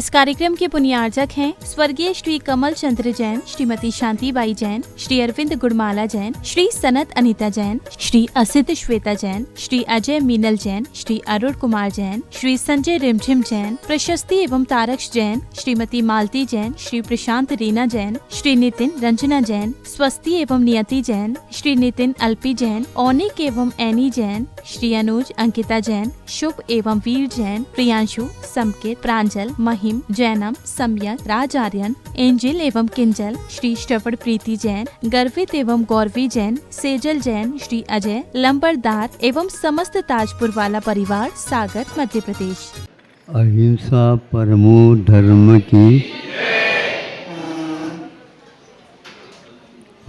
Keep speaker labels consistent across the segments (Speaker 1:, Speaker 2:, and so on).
Speaker 1: इस कार्यक्रम के पुण्यार्जक हैं स्वर्गीय श्री कमल चंद्र जैन, श्रीमती शांतिबाई जैन, श्री अरविंद गुड़माला जैन, श्री सनत अनीता जैन, श्री असित श्वेता जैन, श्री अजय मीनल जैन, श्री अरुण कुमार जैन, श्री संजय रिमझिम जैन, प्रशस्ति एवं तारक्ष जैन, श्रीमती मालती जैन, श्री प्रशांत रीना जैन, श्री नितिन रंजना जैन, स्वस्ति एवं नियति जैन, श्री नितिन अल्पी जैन, ओनिक एवं एनी जैन, श्री अनुज अंकिता जैन, शुभ एवं वीर जैन, प्रियांशु, समकित, प्रांजल, महिम, जैनम, सम्यक, राज आर्यन, एंजिल एवं किंजल, श्री श्रवण प्रीति जैन, गर्वित एवं गौरवी जैन, सेजल जैन, श्री अजय, लंबरदार एवं समस्त ताजपुर वाला परिवार, सागर, मध्य प्रदेश।
Speaker 2: अहिंसा परमो धर्म की।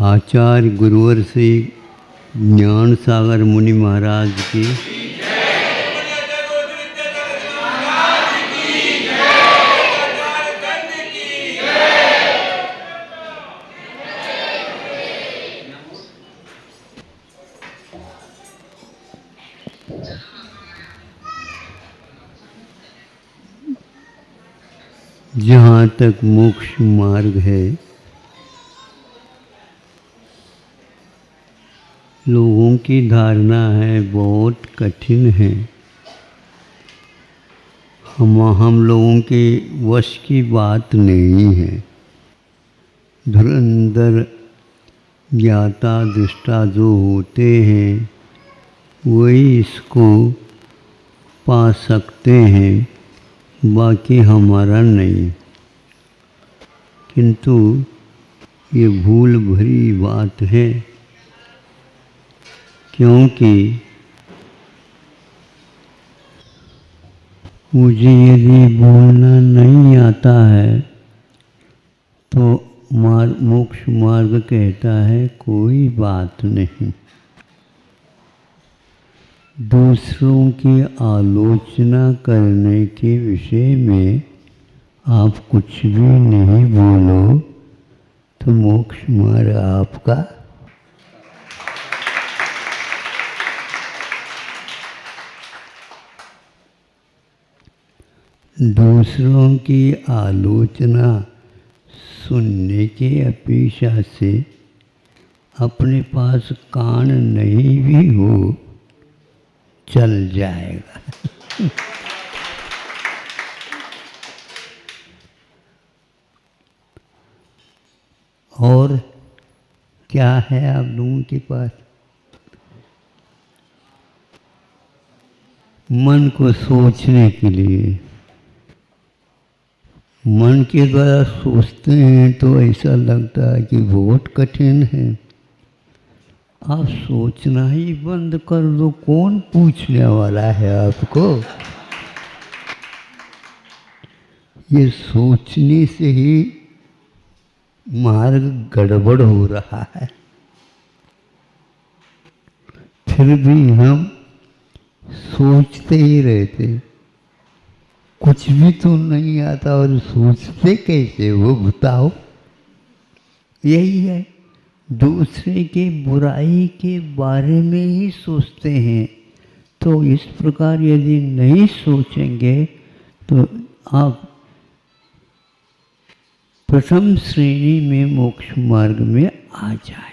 Speaker 2: आचार्य गुरुवर से ज्ञान सागर मुनि महाराज की। जहाँ तक मोक्ष मार्ग है, लोगों की धारणा है बहुत कठिन है, हम लोगों के वश की बात नहीं है। धुरंधर ज्ञाता दृष्टा जो होते हैं वही इसको पा सकते हैं, बाकी हमारा नहीं। किंतु ये भूल भरी बात है, क्योंकि मुझे यदि बोलना नहीं आता है तो मोक्ष मार्ग कहता है कोई बात नहीं। दूसरों की आलोचना करने के विषय में आप कुछ भी नहीं बोलो तो मोक्ष मार्ग आपका दूसरों की आलोचना सुनने की अपेक्षा से अपने पास कान नहीं भी हो चल जाएगा। और क्या है आप लोगों के पास? मन को सोचने के लिए। मन के द्वारा सोचते हैं तो ऐसा लगता है कि बहुत कठिन है। आप सोचना ही बंद कर दो, कौन पूछने वाला है आपको? ये सोचने से ही मार्ग गड़बड़ हो रहा है। फिर भी हम सोचते ही रहते, कुछ भी तो नहीं आता और सोचते कैसे वो बताओ? यही है, दूसरे के बुराई के बारे में ही सोचते हैं। तो इस प्रकार यदि नहीं सोचेंगे तो आप प्रथम श्रेणी में मोक्ष मार्ग में आ जाएंगे।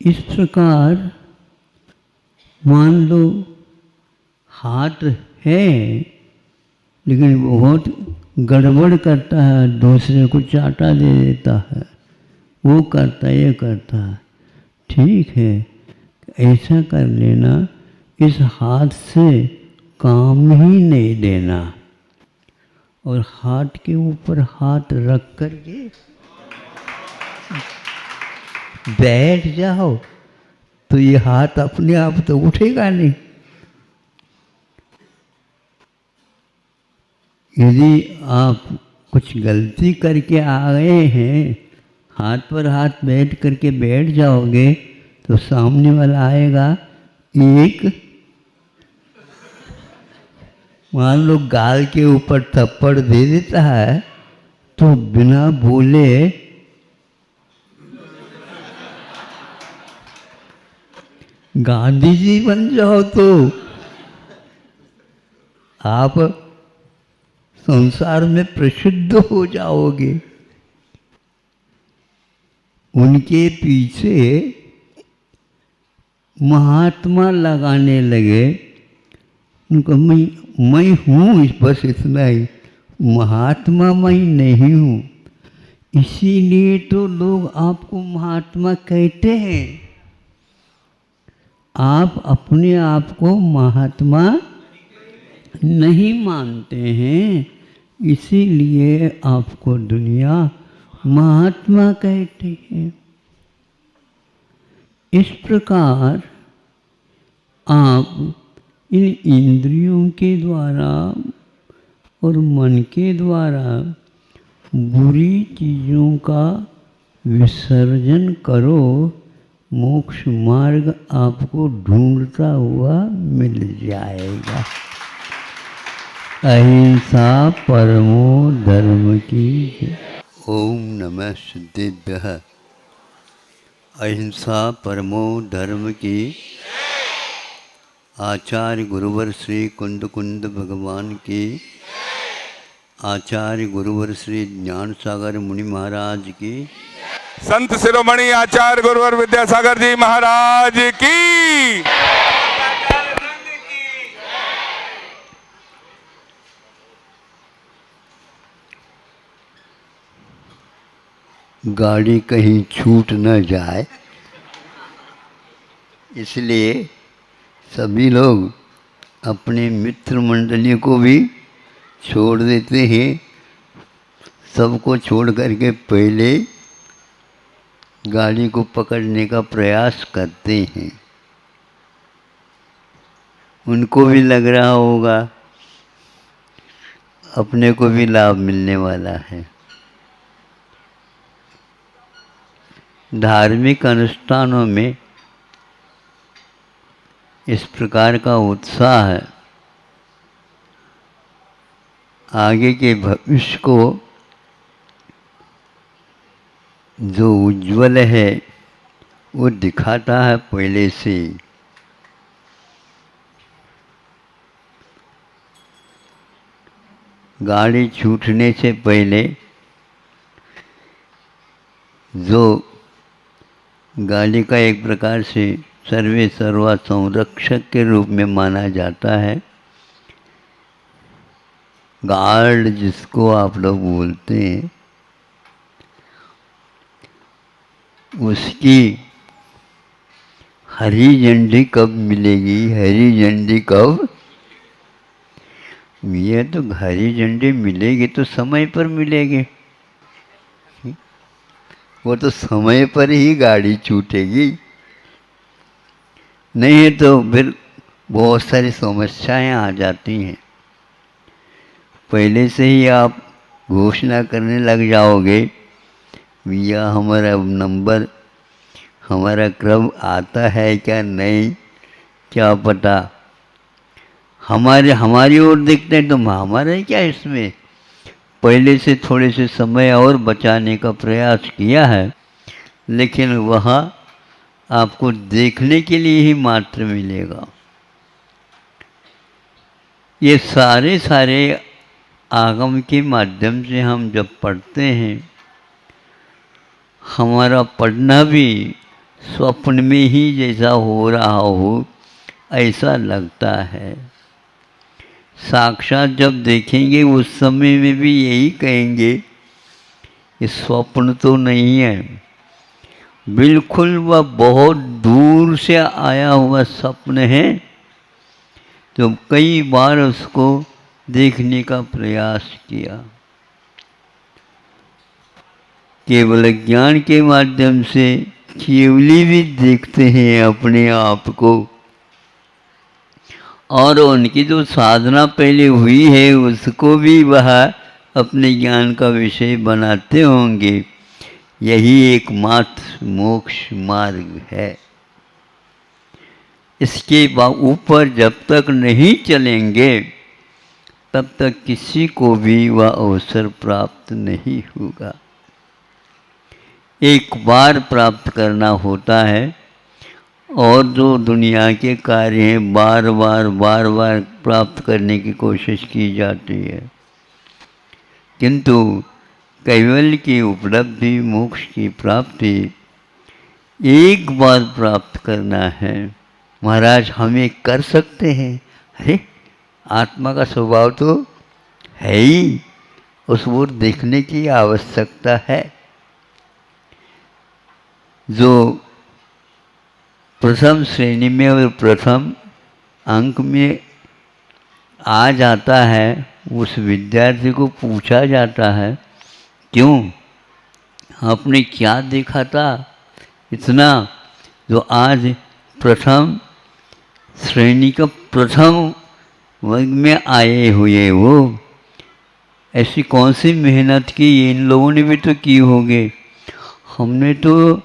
Speaker 2: इस प्रकार मान लो हाथ है लेकिन बहुत गड़बड़ करता है, दूसरे को चाटा दे देता है, वो करता है, ये करता है। ठीक है, ऐसा कर लेना, इस हाथ से काम ही नहीं देना और हाथ के ऊपर हाथ रख करके बैठ जाओ तो ये हाथ अपने आप तो उठेगा नहीं। यदि आप कुछ गलती करके आ गए हैं, हाथ पर हाथ बैठ करके बैठ जाओगे तो सामने वाला आएगा, एक मान लो गाल के ऊपर थप्पड़ दे देता है तो बिना बोले गांधी जी बन जाओ तो आप संसार में प्रसिद्ध हो जाओगे। उनके पीछे महात्मा लगाने लगे। उनको मैं हूँ, बस इतना ही, महात्मा मैं नहीं हूँ। इसीलिए तो लोग आपको महात्मा कहते हैं। आप अपने आप को महात्मा नहीं मानते हैं, इसीलिए आपको दुनिया महात्मा कहती है। इस प्रकार आप इन इंद्रियों के द्वारा और मन के द्वारा बुरी चीज़ों का विसर्जन करो, मोक्ष मार्ग आपको ढूंढता हुआ मिल जाएगा। अहिंसा परमो धर्म की जय। ओम नमः सिद्धेभ्यः। अहिंसा परमो धर्म की। आचार्य गुरुवर श्री कुंद कुंद भगवान की। आचार्य गुरुवर श्री ज्ञान सागर मुनि महाराज की।
Speaker 3: संत शिरोमणि आचार्य गुरुवर विद्यासागर जी महाराज की।
Speaker 2: गाड़ी कहीं छूट न जाए, इसलिए सभी लोग अपने मित्र मंडली को भी छोड़ देते हैं। सबको छोड़ करके पहले गाड़ी को पकड़ने का प्रयास करते हैं। उनको भी लग रहा होगा अपने को भी लाभ मिलने वाला है। धार्मिक अनुष्ठानों में इस प्रकार का उत्साह है, आगे के भविष्य को जो उज्ज्वल है वो दिखाता है पहले से। गाड़ी छूटने से पहले जो गाड़ी का एक प्रकार से सर्वे सर्वा संरक्षक के रूप में माना जाता है, गार्ड जिसको आप लोग बोलते हैं, उसकी हरी झंडी कब मिलेगी? हरी झंडी कब? ये तो हरी झंडी मिलेगी तो समय पर मिलेगी। वो तो समय पर ही गाड़ी छूटेगी, नहीं तो फिर बहुत सारी समस्याएं आ जाती हैं। पहले से ही आप घोषणा करने लग जाओगे, भैया हमारा नंबर, हमारा क्रम आता है क्या नहीं, क्या पता। हमारी ओर देखते हैं तो हमारा क्या इसमें। पहले से थोड़े से समय और बचाने का प्रयास किया है, लेकिन वह आपको देखने के लिए ही मात्र मिलेगा। ये सारे आगम के माध्यम से हम जब पढ़ते हैं, हमारा पढ़ना भी स्वप्न में ही जैसा हो रहा हो ऐसा लगता है। साक्षात जब देखेंगे उस समय में भी यही कहेंगे कि स्वप्न तो नहीं है, बिल्कुल वह बहुत दूर से आया हुआ स्वप्न है। तो कई बार उसको देखने का प्रयास किया, केवल ज्ञान के माध्यम से केवली भी देखते हैं अपने आप को, और उनकी जो साधना पहले हुई है उसको भी वह अपने ज्ञान का विषय बनाते होंगे। यही एकमात्र मोक्ष मार्ग है। इसके ऊपर जब तक नहीं चलेंगे तब तक किसी को भी वह अवसर प्राप्त नहीं होगा। एक बार प्राप्त करना होता है और जो दुनिया के कार्य हैं बार बार प्राप्त करने की कोशिश की जाती है, किंतु कैवल्य की उपलब्धि, मोक्ष की प्राप्ति एक बार प्राप्त करना है। महाराज हम ये कर सकते हैं? अरे आत्मा का स्वभाव तो है ही, उस ओर देखने की आवश्यकता है। जो प्रथम श्रेणी में और प्रथम अंक में आ जाता है, उस विद्यार्थी को पूछा जाता है, क्यों आपने क्या देखा था इतना जो आज प्रथम श्रेणी का प्रथम वर्ग में आए हुए हो? ऐसी कौन सी मेहनत की? इन लोगों ने भी तो की होगी। हमने तो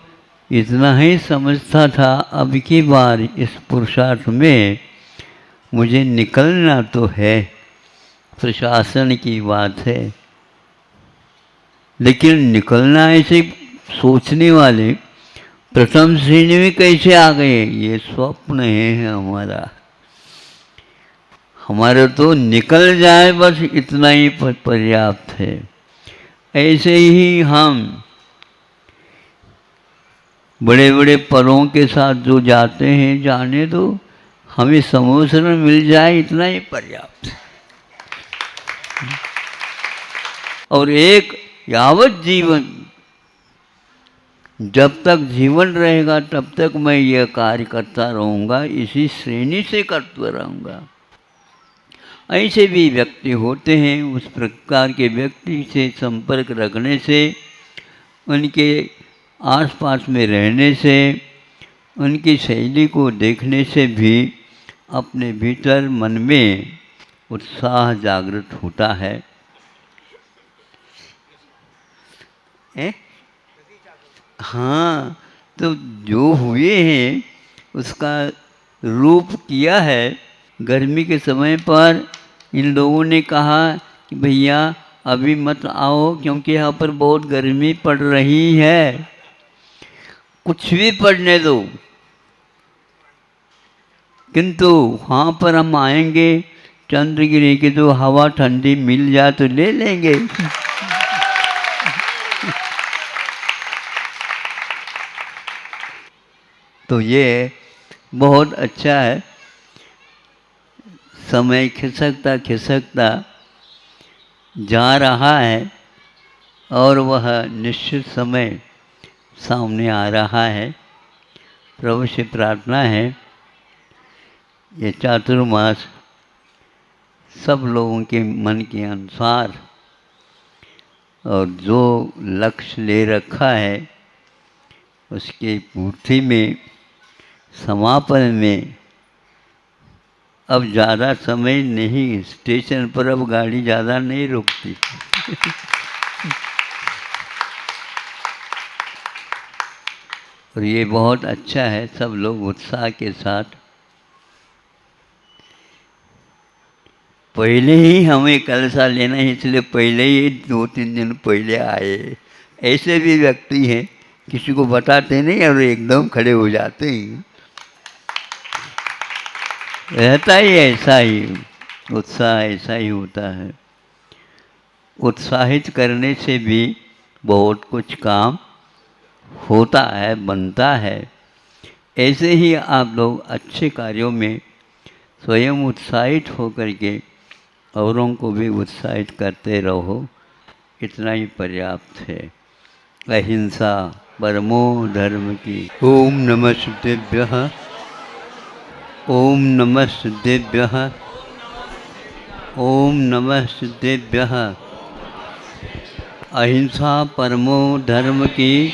Speaker 2: इतना ही समझता था, अब की बार इस पुरुषार्थ में मुझे निकलना तो है, प्रशासन की बात है। लेकिन निकलना ऐसे सोचने वाले प्रथम श्रेणी में कैसे आ गए? ये स्वप्न है हमारा। हमारा तो निकल जाए बस इतना ही पर्याप्त है। ऐसे ही हम बड़े बड़े परों के साथ जो जाते हैं, जाने दो, हमें समुद्र में मिल जाए इतना ही पर्याप्त है। और एक यावत जीवन, जब तक जीवन रहेगा तब तक मैं यह कार्य करता रहूँगा, इसी श्रेणी से करता रहूँगा। ऐसे भी व्यक्ति होते हैं, उस प्रकार के व्यक्ति से संपर्क रखने से, उनके आसपास में रहने से, उनकी शैली को देखने से भी अपने भीतर मन में उत्साह जागृत होता है। हाँ, तो जो हुए हैं उसका रूप किया है। गर्मी के समय पर इन लोगों ने कहा कि भैया अभी मत आओ, क्योंकि यहाँ पर बहुत गर्मी पड़ रही है, कुछ भी पढ़ने दो, किंतु वहाँ पर हम आएंगे, चंद्रगिरी की जो हवा ठंडी मिल जाए तो ले लेंगे। तो ये बहुत अच्छा है। समय खिसकता खिसकता जा रहा है और वह निश्चित समय सामने आ रहा है। प्रभु से प्रार्थना है ये चातुर्मास सब लोगों के मन के अनुसार और जो लक्ष्य ले रखा है उसकी पूर्ति में, समापन में अब ज़्यादा समय नहीं, स्टेशन पर अब गाड़ी ज़्यादा नहीं रुकती। और ये बहुत अच्छा है, सब लोग उत्साह के साथ। पहले ही हमें कलशा लेना है, इसलिए पहले ही 2-3 दिन पहले आए। ऐसे भी व्यक्ति हैं किसी को बताते नहीं और एकदम खड़े हो जाते हैं। रहता ही ऐसा ही, उत्साह ऐसा ही होता है। उत्साहित करने से भी बहुत कुछ काम होता है, बनता है। ऐसे ही आप लोग अच्छे कार्यों में स्वयं उत्साहित होकर के औरों को भी उत्साहित करते रहो, इतना ही पर्याप्त है। अहिंसा परमो धर्म की। ओम नमः शुद्धेभ्यः, ओम नमः शुद्धेभ्यः, ओम नमः शुद्धेभ्यः। अहिंसा परमो धर्म की।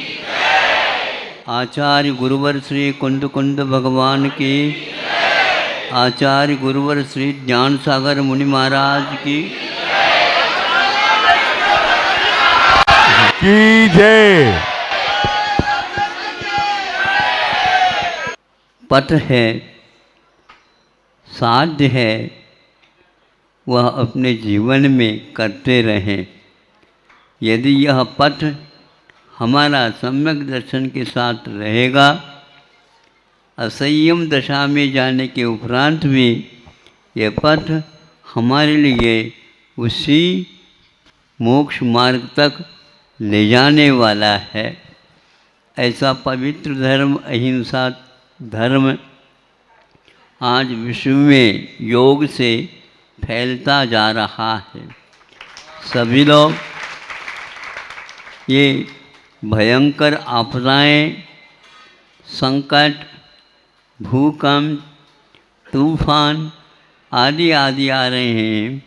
Speaker 2: आचार्य गुरुवर श्री कुंद कुंद भगवान की। आचार्य गुरुवर श्री ज्ञान सागर मुनि महाराज की
Speaker 3: जय।
Speaker 2: पथ है, साध्य है, वह अपने जीवन में करते रहें। यदि यह पथ हमारा सम्यक दर्शन के साथ रहेगा असंयम दशा में जाने के उपरांत भी यह पथ हमारे लिए उसी मोक्ष मार्ग तक ले जाने वाला है। ऐसा पवित्र धर्म, अहिंसा धर्म आज विश्व में योग से फैलता जा रहा है। सभी लोग ये भयंकर आपदाएं, संकट, भूकंप, तूफान आदि आदि आ रहे हैं।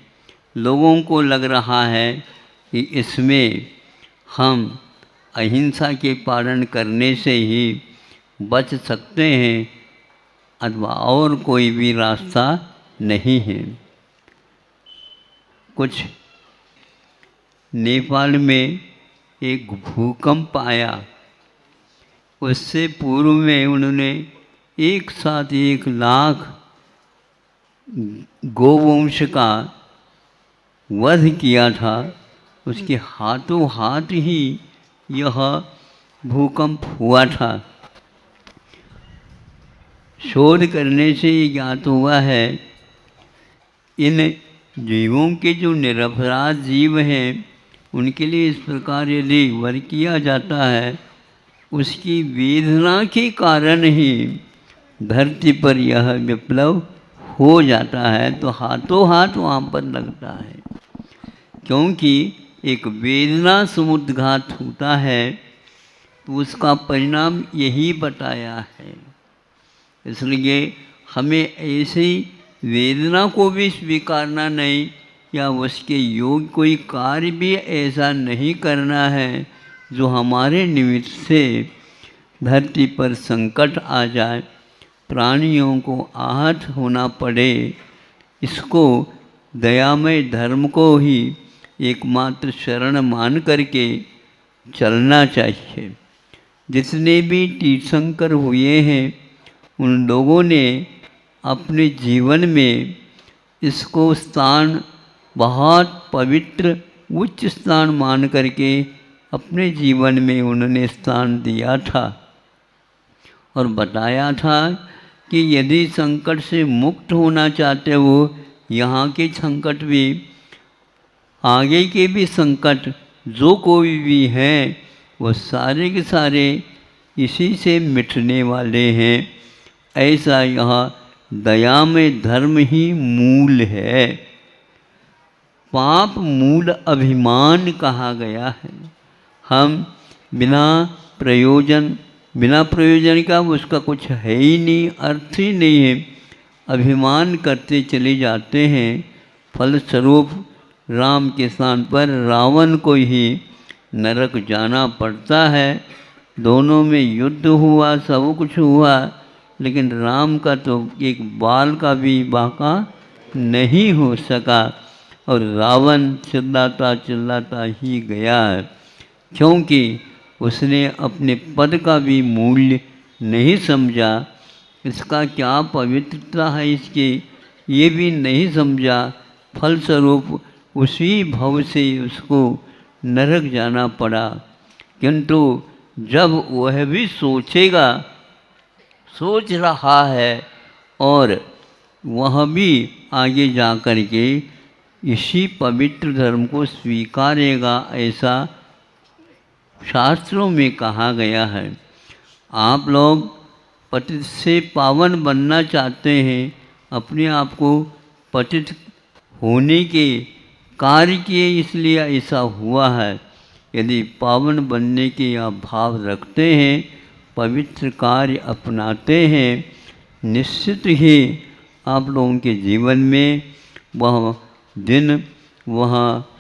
Speaker 2: लोगों को लग रहा है कि इसमें हम अहिंसा के पालन करने से ही बच सकते हैं अथवा और कोई भी रास्ता नहीं है। कुछ नेपाल में एक भूकंप आया, उससे पूर्व में उन्होंने एक साथ 1 लाख गोवंश का वध किया था। उसके हाथों हाथ ही यह भूकंप हुआ था। शोध करने से ज्ञात हुआ है इन जीवों के जो निरपराध जीव हैं उनके लिए इस प्रकार यदि वध किया जाता है, उसकी वेदना के कारण ही धरती पर यह विप्लव हो जाता है। तो हाथों हाथ वहाँ पर लगता है, क्योंकि एक वेदना समुद्घात होता है तो उसका परिणाम यही बताया है। इसलिए हमें ऐसी वेदना को भी स्वीकारना नहीं, या उसके योग कोई कार्य भी ऐसा नहीं करना है जो हमारे निमित्त से धरती पर संकट आ जाए, प्राणियों को आहत होना पड़े। इसको दयामय धर्म को ही एकमात्र शरण मान करके चलना चाहिए। जितने भी तीर्थंकर हुए हैं उन लोगों ने अपने जीवन में इसको स्थान बहुत पवित्र उच्च स्थान मान करके अपने जीवन में उन्होंने स्थान दिया था और बताया था कि यदि संकट से मुक्त होना चाहते हो, यहाँ के संकट भी, आगे के भी संकट जो कोई भी हैं वो सारे के सारे इसी से मिटने वाले हैं। ऐसा यह दया में धर्म ही मूल है। पाप मूल अभिमान कहा गया है। हम बिना प्रयोजन का उसका कुछ है ही नहीं, अर्थ ही नहीं है, अभिमान करते चले जाते हैं। फलस्वरूप राम के स्थान पर रावण को ही नरक जाना पड़ता है। दोनों में युद्ध हुआ, सब कुछ हुआ, लेकिन राम का तो एक बाल का भी बाका नहीं हो सका और रावण चिल्लाता चिल्लाता ही गया, क्योंकि उसने अपने पद का भी मूल्य नहीं समझा। इसका क्या पवित्रता है इसकी, ये भी नहीं समझा। फलस्वरूप उसी भव से उसको नरक जाना पड़ा। किंतु जब वह भी सोच रहा है और वह भी आगे जा कर के इसी पवित्र धर्म को स्वीकारेगा, ऐसा शास्त्रों में कहा गया है। आप लोग पतित से पावन बनना चाहते हैं, अपने आप को पतित होने के कार्य किए, इसलिए ऐसा हुआ है। यदि पावन बनने के आप भाव रखते हैं, पवित्र कार्य अपनाते हैं, निश्चित ही आप लोगों के जीवन में वह दिन, वह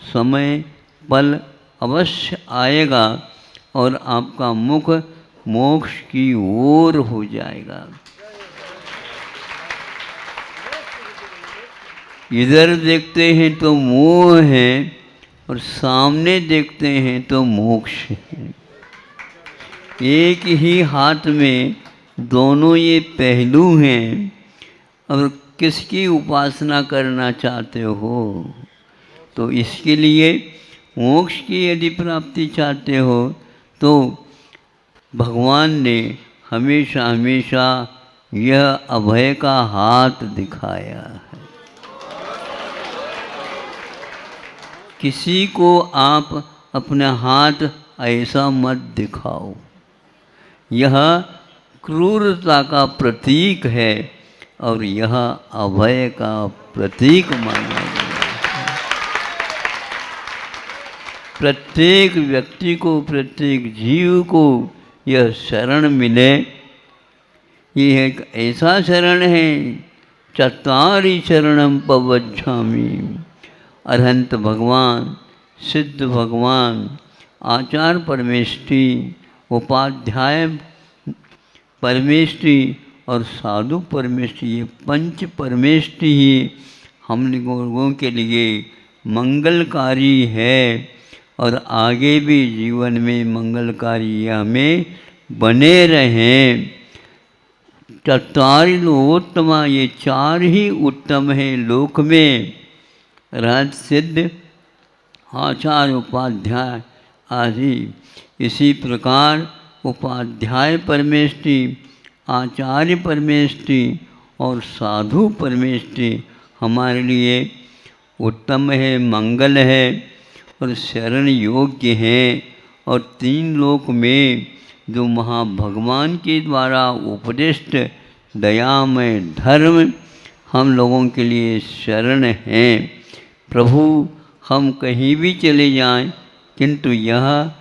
Speaker 2: समय, पल अवश्य आएगा और आपका मुख मोक्ष की ओर हो जाएगा। इधर देखते हैं तो मोह है और सामने देखते हैं तो मोक्ष है। एक ही हाथ में दोनों ये पहलू हैं। और किसकी उपासना करना चाहते हो, तो इसके लिए मोक्ष की यदि प्राप्ति चाहते हो तो भगवान ने हमेशा हमेशा यह अभय का हाथ दिखाया है। किसी को आप अपना हाथ ऐसा मत दिखाओ, यह क्रूरता का प्रतीक है और यह अभय का प्रतीक माना गया है। प्रत्येक व्यक्ति को, प्रत्येक जीव को यह शरण मिले, ये एक ऐसा शरण है, चत्वारि शरणम पवज्झामि। अरहंत भगवान, सिद्ध भगवान, आचार्य परमेष्टि, उपाध्याय परमेष्टि और साधु परमेष्टि, ये पंच परमेष्टि ही हम लोगों के लिए मंगलकारी है और आगे भी जीवन में मंगलकारी हमें बने रहें। चत्वारि लोकोत्तमा, ये चार ही उत्तम है लोक में, रहत सिद्ध आचार्य उपाध्याय आदि। इसी प्रकार उपाध्याय परमेष्टि, आचार्य परमेष्टि और साधु परमेष्टि हमारे लिए उत्तम है, मंगल है और शरण योग्य है। और तीन लोक में जो महाभगवान के द्वारा उपदिष्ट दयामय धर्म हम लोगों के लिए शरण हैं। प्रभु, हम कहीं भी चले जाएं, किंतु यह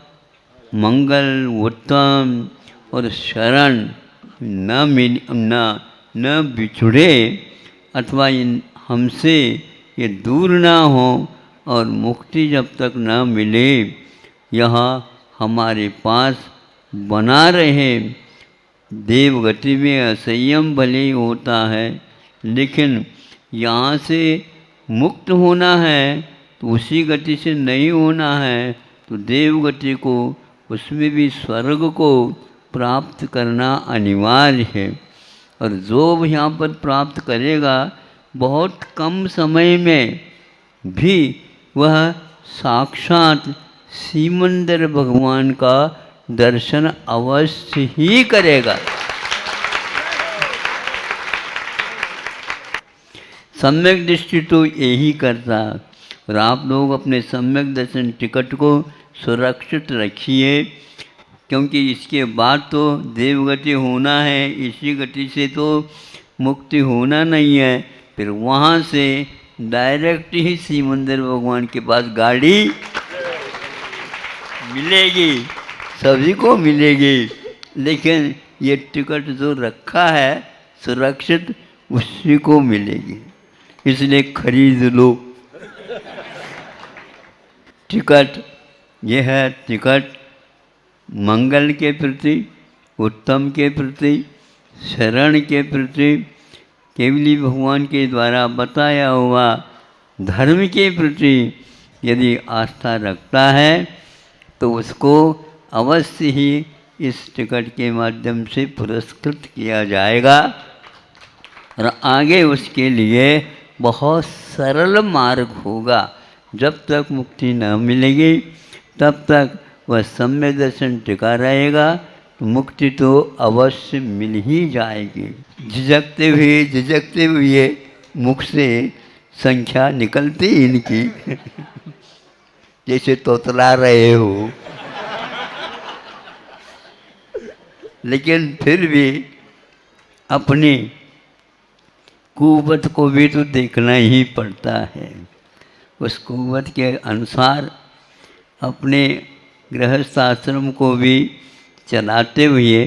Speaker 2: मंगल, उत्तम और शरण न बिछुड़े अथवा हमसे ये दूर ना हो और मुक्ति जब तक न मिले यह हमारे पास बना रहे। देवगति में असंयम भले ही होता है, लेकिन यहाँ से मुक्त होना है तो उसी गति से नहीं होना है, तो देवगति को, उसमें भी स्वर्ग को प्राप्त करना अनिवार्य है। और जो यहाँ पर प्राप्त करेगा बहुत कम समय में भी वह साक्षात सीमंदर भगवान का दर्शन अवश्य ही करेगा। सम्यक दृष्टि तो यही करता है। और आप लोग अपने सम्यक दर्शन टिकट को सुरक्षित रखिए, क्योंकि इसके बाद तो देवगति होना है, इसी गति से तो मुक्ति होना नहीं है। फिर वहाँ से डायरेक्ट ही सीमंदर भगवान के पास गाड़ी मिलेगी, सभी को मिलेगी, लेकिन ये टिकट जो रखा है सुरक्षित उसी को मिलेगी, इसलिए खरीद लो टिकट। यह है टिकट मंगल के प्रति, उत्तम के प्रति, शरण के प्रति, केवली भगवान के द्वारा बताया हुआ धर्म के प्रति यदि आस्था रखता है तो उसको अवश्य ही इस टिकट के माध्यम से पुरस्कृत किया जाएगा और आगे उसके लिए बहुत सरल मार्ग होगा। जब तक मुक्ति न मिलेगी तब तक वह सम्यक दर्शन टिका रहेगा, तो मुक्ति तो अवश्य मिल ही जाएगी। झिझकते हुए मुख से संख्या निकलती इनकी जैसे तोतला रहे हो, लेकिन फिर भी अपनी कुवत को भी तो देखना ही पड़ता है। उस कुवत के अनुसार अपने गृहस्थ आश्रम को भी चलाते हुए,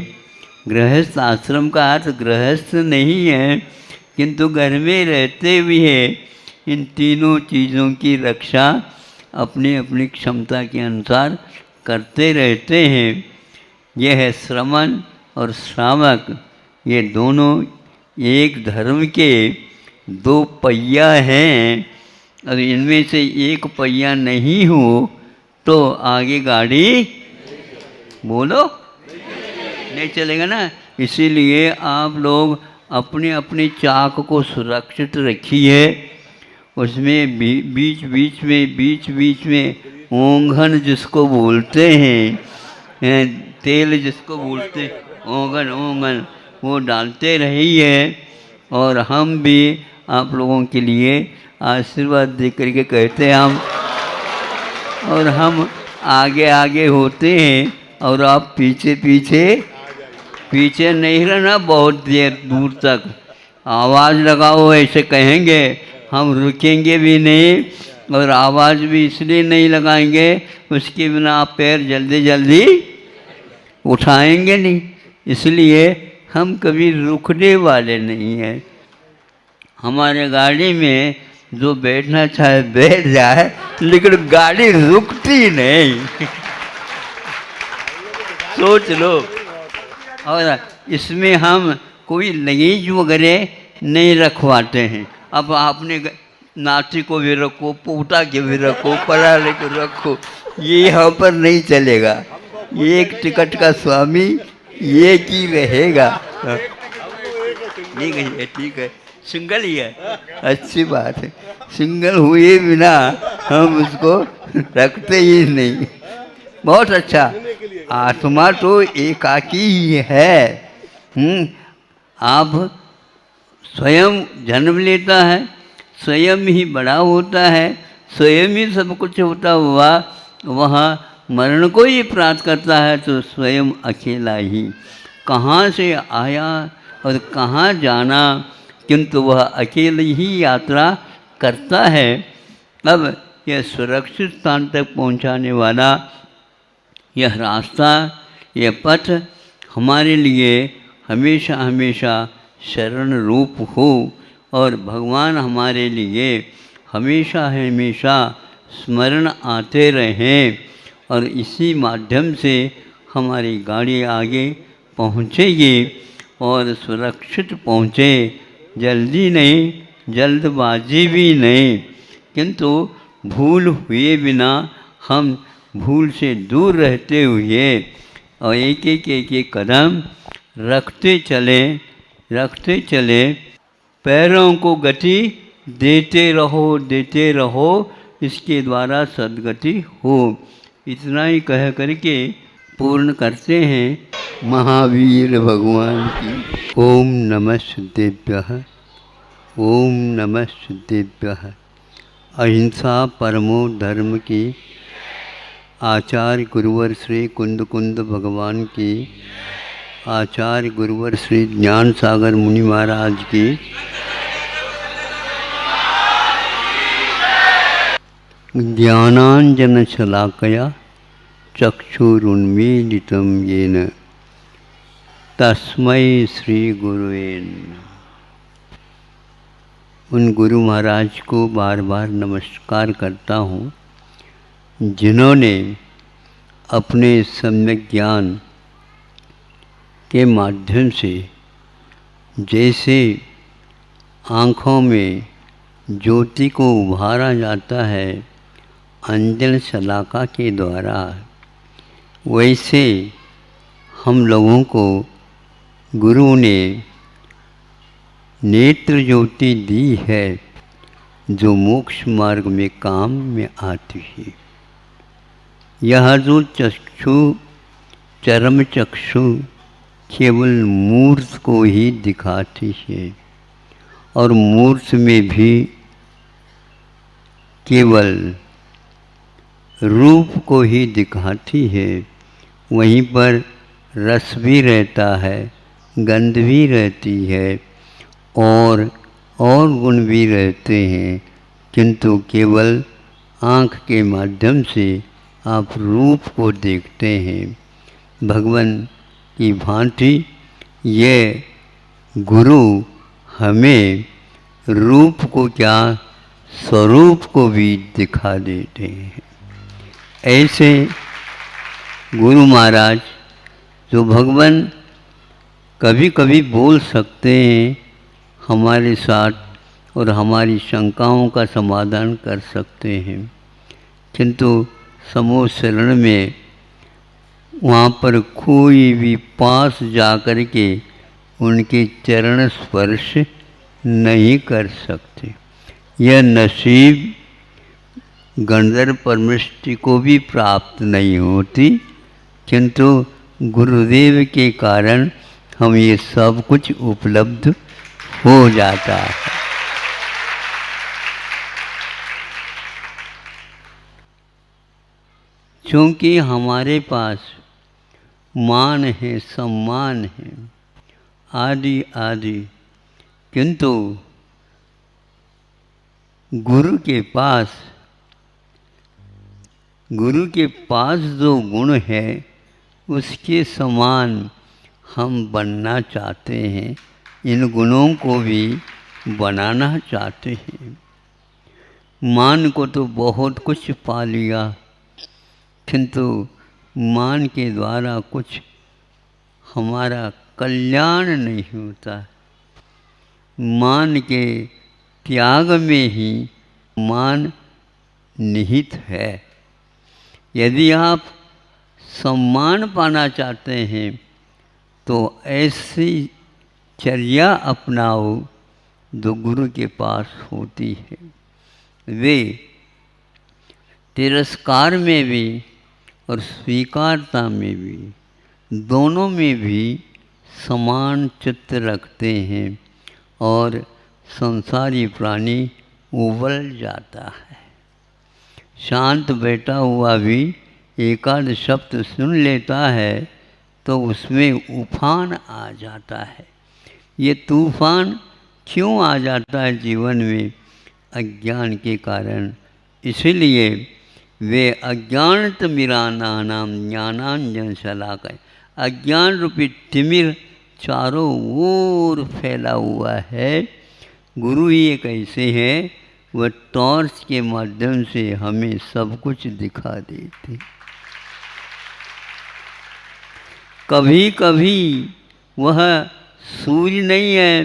Speaker 2: गृहस्थ आश्रम का अर्थ गृहस्थ नहीं है, किंतु घर में रहते हुए इन तीनों चीज़ों की रक्षा अपनी अपनी क्षमता के अनुसार करते रहते हैं। यह है श्रमण और श्रावक, ये दोनों एक धर्म के दो पहिया हैं। और इनमें से एक पहिया नहीं हो तो आगे गाड़ी बोलो नहीं चलेगा ना। इसीलिए आप लोग अपने अपने चाक को सुरक्षित रखिए, उसमें बीच बीच में ओंघन जिसको बोलते हैं, तेल जिसको बोलते ओंघन वो डालते रहिए और हम भी आप लोगों के लिए आशीर्वाद दे करके कहते हैं हम, और हम आगे आगे होते हैं और आप पीछे पीछे पीछे नहीं रहना बहुत देर दूर तक। आवाज़ लगाओ ऐसे कहेंगे, हम रुकेंगे भी नहीं और आवाज़ भी इसलिए नहीं लगाएंगे, उसके बिना आप पैर जल्दी जल्दी उठाएंगे नहीं, इसलिए हम कभी रुकने वाले नहीं हैं। हमारे गाड़ी में जो बैठना चाहे बैठ जाए, लेकिन गाड़ी रुकती नहीं सोच लो। और इसमें हम कोई लगेज वगैरह नहीं रखवाते हैं। अब आपने नाती को भी रखो, पोता के भी रखो, पराले को रखो, ये यहाँ पर नहीं चलेगा। एक टिकट का स्वामी एक ही रहेगा। ठीक है, ठीक है, सिंगल ही है, अच्छी बात है। सिंगल हुए बिना हम उसको रखते ही नहीं। बहुत अच्छा, आत्मा तो एकाकी ही है। आप स्वयं जन्म लेता है, स्वयं ही बड़ा होता है, स्वयं ही सब कुछ होता हुआ वहाँ मरण को ही प्राप्त करता है, तो स्वयं अकेला ही कहाँ से आया और कहाँ जाना, किंतु वह अकेले ही यात्रा करता है। अब यह सुरक्षित स्थान तक पहुंचाने वाला यह रास्ता, यह पथ हमारे लिए हमेशा हमेशा शरण रूप हो और भगवान हमारे लिए हमेशा हमेशा स्मरण आते रहें और इसी माध्यम से हमारी गाड़ी आगे पहुँचेगी और सुरक्षित पहुँचे। जल्दी नहीं, जल्दबाजी भी नहीं, किंतु भूल हुए बिना हम भूल से दूर रहते हुए और एक एक कदम रखते चले, पैरों को गति देते रहो, इसके द्वारा सद्गति हो। इतना ही कह करके पूर्ण करते हैं महावीर भगवान की। ओम नमः सिद्धेभ्यः, ओम नमः सिद्धेभ्यः। अहिंसा परमो धर्म की आचार्य गुरुवर श्री कुंद कुंद भगवान की, आचार्य गुरुवर श्री ज्ञान सागर मुनि महाराज की, ज्ञानांजन शलाकया चक्षुरुन्मीलितं येन तस्मै श्री गुरुवे नमः। उन गुरु महाराज को बार बार नमस्कार करता हूँ जिन्होंने अपने सम्यक ज्ञान के माध्यम से जैसे आँखों में ज्योति को उभारा जाता है अंजन शलाका के द्वारा, वैसे हम लोगों को गुरु ने नेत्र ज्योति दी है जो मोक्ष मार्ग में काम में आती है। यह जो चक्षु चरम चक्षु केवल मूर्त को ही दिखाती है और मूर्त में भी केवल रूप को ही दिखाती है। वहीं पर रस भी रहता है, गंध भी रहती है और गुण भी रहते हैं, किंतु केवल आँख के माध्यम से आप रूप को देखते हैं। भगवान की भांति ये गुरु हमें रूप को क्या स्वरूप को भी दिखा देते हैं। ऐसे गुरु महाराज जो भगवान कभी कभी बोल सकते हैं हमारे साथ और हमारी शंकाओं का समाधान कर सकते हैं, किंतु समूह शरण में वहाँ पर कोई भी पास जा कर के उनके चरण स्पर्श नहीं कर सकते। यह नसीब गंधर्व परमेष्टि को भी प्राप्त नहीं होती, किंतु गुरुदेव के कारण हम ये सब कुछ उपलब्ध हो जाता है। क्योंकि हमारे पास मान है, सम्मान है, आदि आदि, किंतु गुरु के पास जो गुण है उसके समान हम बनना चाहते हैं, इन गुणों को भी बनाना चाहते हैं। मान को तो बहुत कुछ पा लिया, किंतु मान के द्वारा कुछ हमारा कल्याण नहीं होता। मान के त्याग में ही मान निहित है। यदि आप सम्मान पाना चाहते हैं तो ऐसी चर्या अपनाओ जो गुरु के पास होती है। वे तिरस्कार में भी और स्वीकारता में भी, दोनों में भी समान चित्त रखते हैं और संसारी प्राणी उबल जाता है। शांत बैठा हुआ भी एकाध शब्द सुन लेता है तो उसमें उफान आ जाता है। ये तूफान क्यों आ जाता है जीवन में? अज्ञान के कारण। इसलिए वे अज्ञानतिमिरानानाम ज्ञानांजन शलाकया, अज्ञान रूपी तिमिर चारों ओर फैला हुआ है। गुरु ही एक ऐसे हैं, वह टॉर्च के माध्यम से हमें सब कुछ दिखा देते। कभी कभी वह सूर्य नहीं है,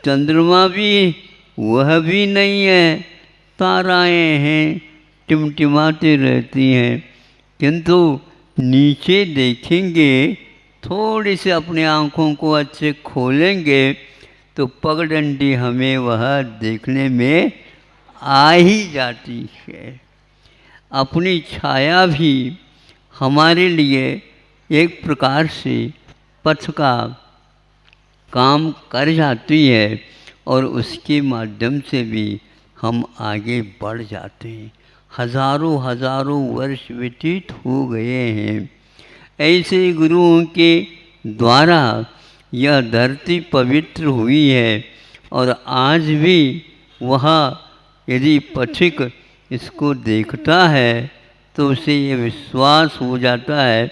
Speaker 2: चंद्रमा भी वह भी नहीं है, ताराएं हैं टिमटिमाती रहती हैं, किंतु नीचे देखेंगे, थोड़ी से अपनी आँखों को अच्छे खोलेंगे तो पगडंडी हमें वह देखने में आ ही जाती है। अपनी छाया भी हमारे लिए एक प्रकार से पथ का काम कर जाती है और उसके माध्यम से भी हम आगे बढ़ जाते हैं। हजारों हजारों वर्ष व्यतीत हो गए हैं। ऐसे गुरुओं के द्वारा यह धरती पवित्र हुई है और आज भी वह यदि पथिक इसको देखता है तो उसे ये विश्वास हो जाता है।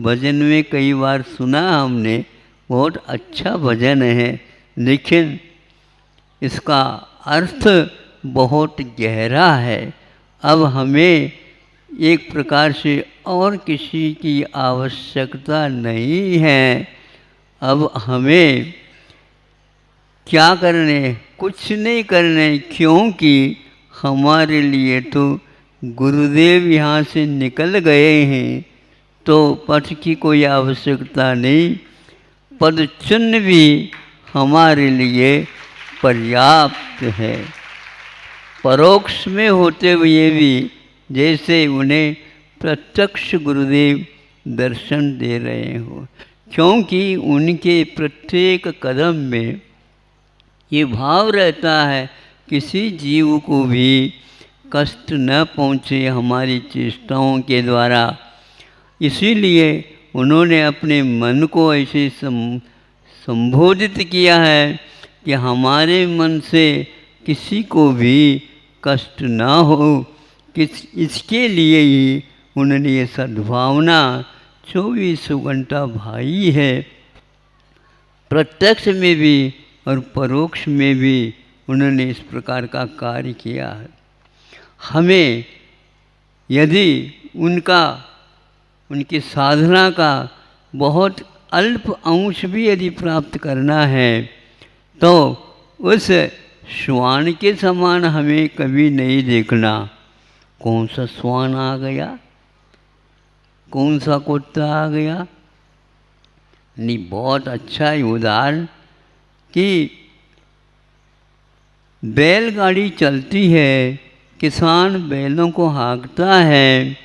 Speaker 2: भजन में कई बार सुना हमने, बहुत अच्छा भजन है, लेकिन इसका अर्थ बहुत गहरा है। अब हमें एक प्रकार से और किसी की आवश्यकता नहीं है। अब हमें क्या करने? कुछ नहीं करने, क्योंकि हमारे लिए तो गुरुदेव यहाँ से निकल गए हैं, तो पथ की कोई आवश्यकता नहीं। पद चिन्ह भी हमारे लिए पर्याप्त है। परोक्ष में होते हुए भी जैसे उन्हें प्रत्यक्ष गुरुदेव दर्शन दे रहे हो, क्योंकि उनके प्रत्येक कदम में ये भाव रहता है किसी जीव को भी कष्ट न पहुँचे हमारी चेष्टाओं के द्वारा। इसीलिए उन्होंने अपने मन को ऐसे संबोधित किया है कि हमारे मन से किसी को भी कष्ट ना हो। इसके लिए ही उन्होंने ये सद्भावना 24 घंटा भाई है। प्रत्यक्ष में भी और परोक्ष में भी उन्होंने इस प्रकार का कार्य किया है। हमें यदि उनकी साधना का बहुत अल्प अंश भी यदि प्राप्त करना है तो उस श्वान के समान हमें कभी नहीं देखना। कौन सा श्वान आ गया, कौन सा कुत्ता आ गया, नहीं, बहुत अच्छा है उदाहरण कि बैलगाड़ी चलती है, किसान बैलों को हाँकता है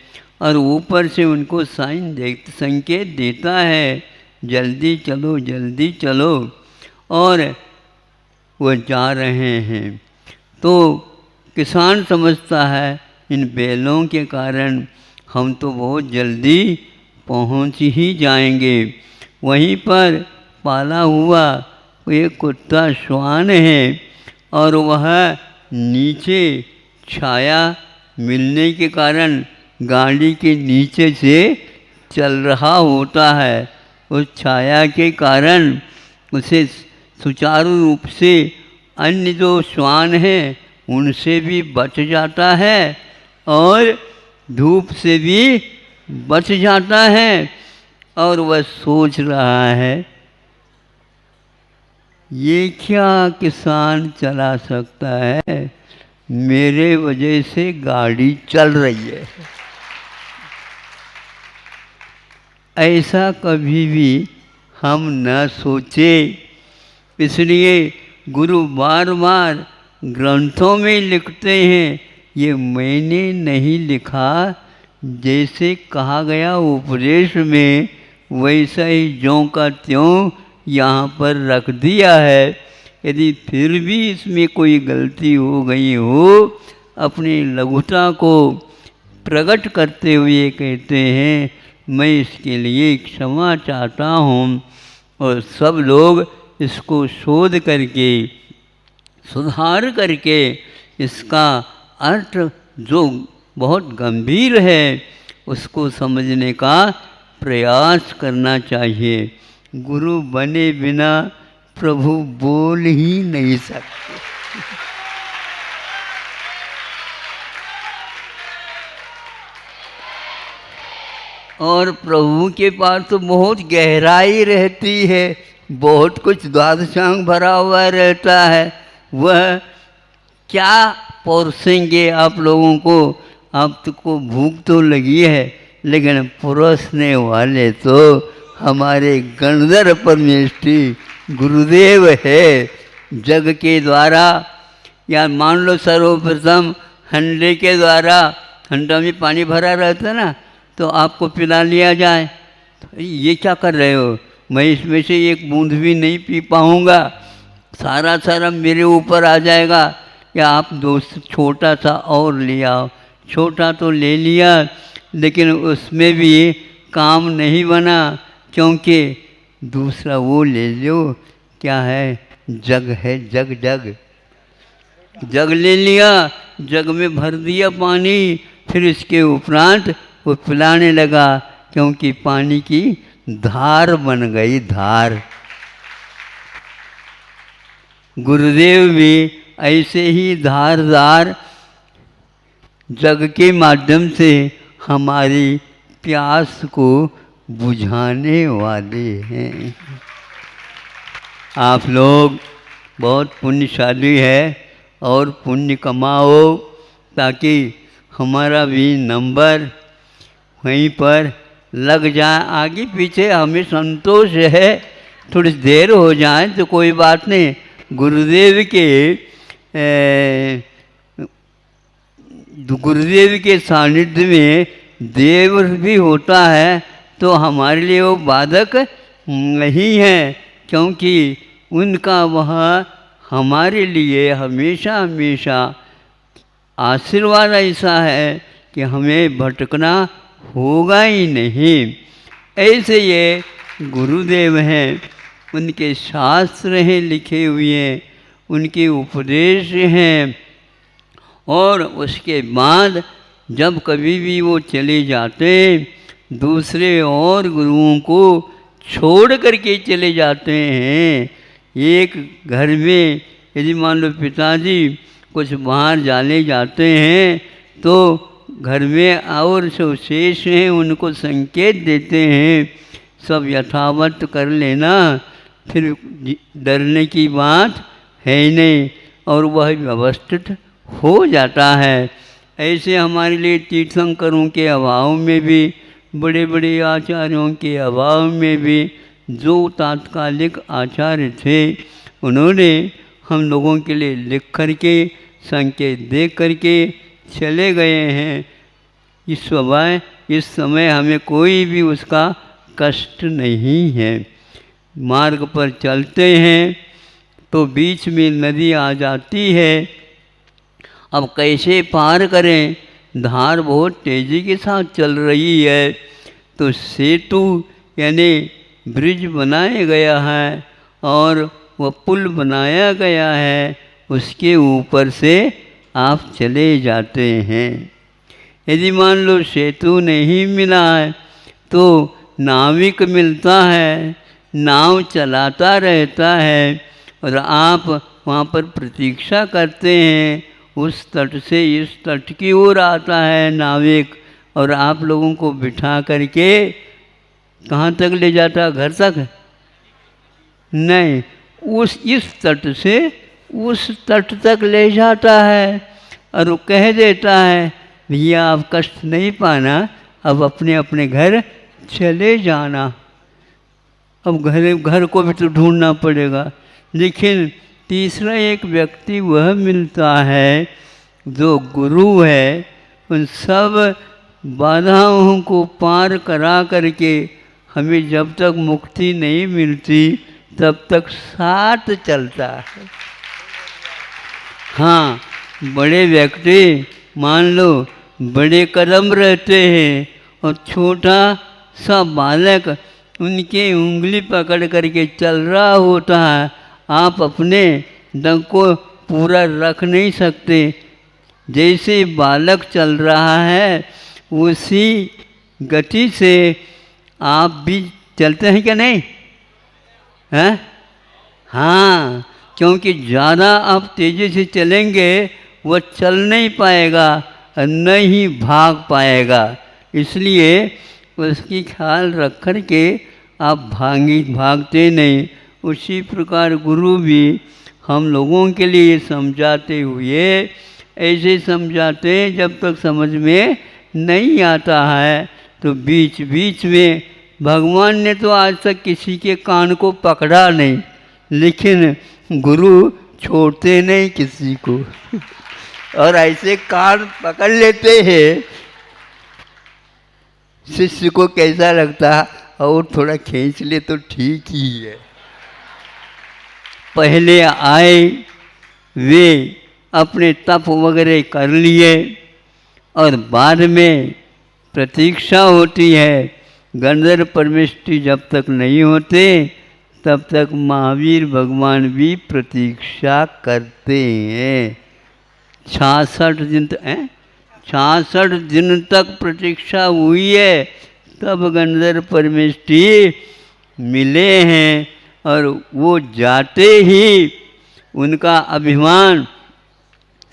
Speaker 2: और ऊपर से उनको संकेत देता है जल्दी चलो जल्दी चलो। और वो जा रहे हैं तो किसान समझता है इन बैलों के कारण हम तो बहुत जल्दी पहुंच ही जाएंगे। वहीं पर पाला हुआ एक कुत्ता श्वान है और वह नीचे छाया मिलने के कारण गाड़ी के नीचे से चल रहा होता है। उस छाया के कारण उसे सुचारू रूप से अन्य जो श्वान हैं उनसे भी बच जाता है और धूप से भी बच जाता है। और वह सोच रहा है ये क्या किसान चला सकता है, मेरे वजह से गाड़ी चल रही है। ऐसा कभी भी हम न सोचे। इसलिए गुरु बार बार ग्रंथों में लिखते हैं, ये मैंने नहीं लिखा, जैसे कहा गया उपदेश में वैसा ही ज्यों का त्यों यहाँ पर रख दिया है। यदि फिर भी इसमें कोई गलती हो गई हो, अपनी लघुता को प्रकट करते हुए कहते हैं मैं इसके लिए क्षमा चाहता हूँ। और सब लोग इसको शोध करके सुधार करके इसका अर्थ जो बहुत गंभीर है उसको समझने का प्रयास करना चाहिए। गुरु बने बिना प्रभु बोल ही नहीं सकते। और प्रभु के पास तो बहुत गहराई रहती है, बहुत कुछ द्वादशांग भरा हुआ रहता है। वह क्या परोसेंगे आप लोगों को? आप को भूख तो लगी है, लेकिन परोसने वाले तो हमारे गणधर परमेष्ठी गुरुदेव है। जग के द्वारा या मान लो सर्वप्रथम हंडे के द्वारा, हंडा में पानी भरा रहता ना, तो आपको पिला लिया जाए तो ये क्या कर रहे हो, मैं इसमें से एक बूंद भी नहीं पी पाऊँगा, सारा मेरे ऊपर आ जाएगा। या आप दोस्त छोटा सा और ले आओ, छोटा तो ले लिया लेकिन उसमें भी काम नहीं बना, क्योंकि दूसरा वो ले लो, क्या है, जग है, जग ले लिया, जग में भर दिया पानी, फिर इसके उपरांत वो पिलाने लगा, क्योंकि पानी की धार बन गई, धार। गुरुदेव भी ऐसे ही धारदार जग के माध्यम से हमारी प्यास को बुझाने वाले हैं। आप लोग बहुत पुण्यशाली है और पुण्य कमाओ, ताकि हमारा भी नंबर वहीं पर लग जाए। आगे पीछे हमें संतोष है, थोड़ी देर हो जाए तो कोई बात नहीं। गुरुदेव के सानिध्य में देव भी होता है तो हमारे लिए वो बाधक नहीं है, क्योंकि उनका वह हमारे लिए हमेशा हमेशा आशीर्वाद ऐसा है कि हमें भटकना होगा ही नहीं। ऐसे ये गुरुदेव हैं, उनके शास्त्र हैं लिखे हुए, उनके उपदेश हैं। और उसके बाद जब कभी भी वो चले जाते, दूसरे और गुरुओं को छोड़ करके चले जाते हैं। एक घर में यदि मान लो पिताजी कुछ बाहर जाने जाते हैं तो घर में और जो शेष हैं उनको संकेत देते हैं, सब यथावत कर लेना, फिर डरने की बात है नहीं, और वह व्यवस्थित हो जाता है। ऐसे हमारे लिए तीर्थंकरों के अभाव में भी, बड़े बड़े आचार्यों के अभाव में भी, जो तात्कालिक आचार्य थे उन्होंने हम लोगों के लिए लिख करके संकेत दे करके चले गए हैं। इस समय हमें कोई भी उसका कष्ट नहीं है। मार्ग पर चलते हैं तो बीच में नदी आ जाती है, अब कैसे पार करें? धार बहुत तेज़ी के साथ चल रही है, तो सेतु यानी ब्रिज बनाया गया है और वह पुल बनाया गया है, उसके ऊपर से आप चले जाते हैं। यदि मान लो सेतु नहीं मिला है तो नाविक मिलता है, नाव चलाता रहता है और आप वहाँ पर प्रतीक्षा करते हैं। उस तट से इस तट की ओर आता है नाविक और आप लोगों को बिठा करके कहाँ तक ले जाता है? घर तक नहीं, इस तट से उस तट तक ले जाता है और वो कह देता है भैया आप कष्ट नहीं पाना, अब अपने अपने घर चले जाना। अब घर को भी तो ढूंढना पड़ेगा। लेकिन तीसरा एक व्यक्ति वह मिलता है जो गुरु है, उन सब बाधाओं को पार करा करके हमें जब तक मुक्ति नहीं मिलती तब तक साथ चलता है। हाँ, बड़े व्यक्ति मान लो बड़े कदम रहते हैं और छोटा सा बालक उनके उंगली पकड़ करके चल रहा होता है, आप अपने दम को पूरा रख नहीं सकते। जैसे बालक चल रहा है उसी गति से आप भी चलते हैं क्या नहीं? हैं? हाँ, क्योंकि ज़्यादा आप तेज़ी से चलेंगे वह चल नहीं पाएगा और न ही भाग पाएगा। इसलिए उसकी ख्याल रख कर के आप भागते नहीं। उसी प्रकार गुरु भी हम लोगों के लिए समझाते हुए ऐसे समझाते हैं जब तक समझ में नहीं आता है, तो बीच बीच में भगवान ने तो आज तक किसी के कान को पकड़ा नहीं, लेकिन गुरु छोड़ते नहीं किसी को और ऐसे कान पकड़ लेते हैं। शिष्य को कैसा लगता और थोड़ा खींच ले तो ठीक ही है। पहले आए वे अपने तप वगैरह कर लिए और बाद में प्रतीक्षा होती है। गंधर्व परमेष्टि जब तक नहीं होते तब तक महावीर भगवान भी प्रतीक्षा करते हैं। 66 दिन तक प्रतीक्षा हुई है, तब गंधर्व परमेष्टि मिले हैं और वो जाते ही उनका अभिमान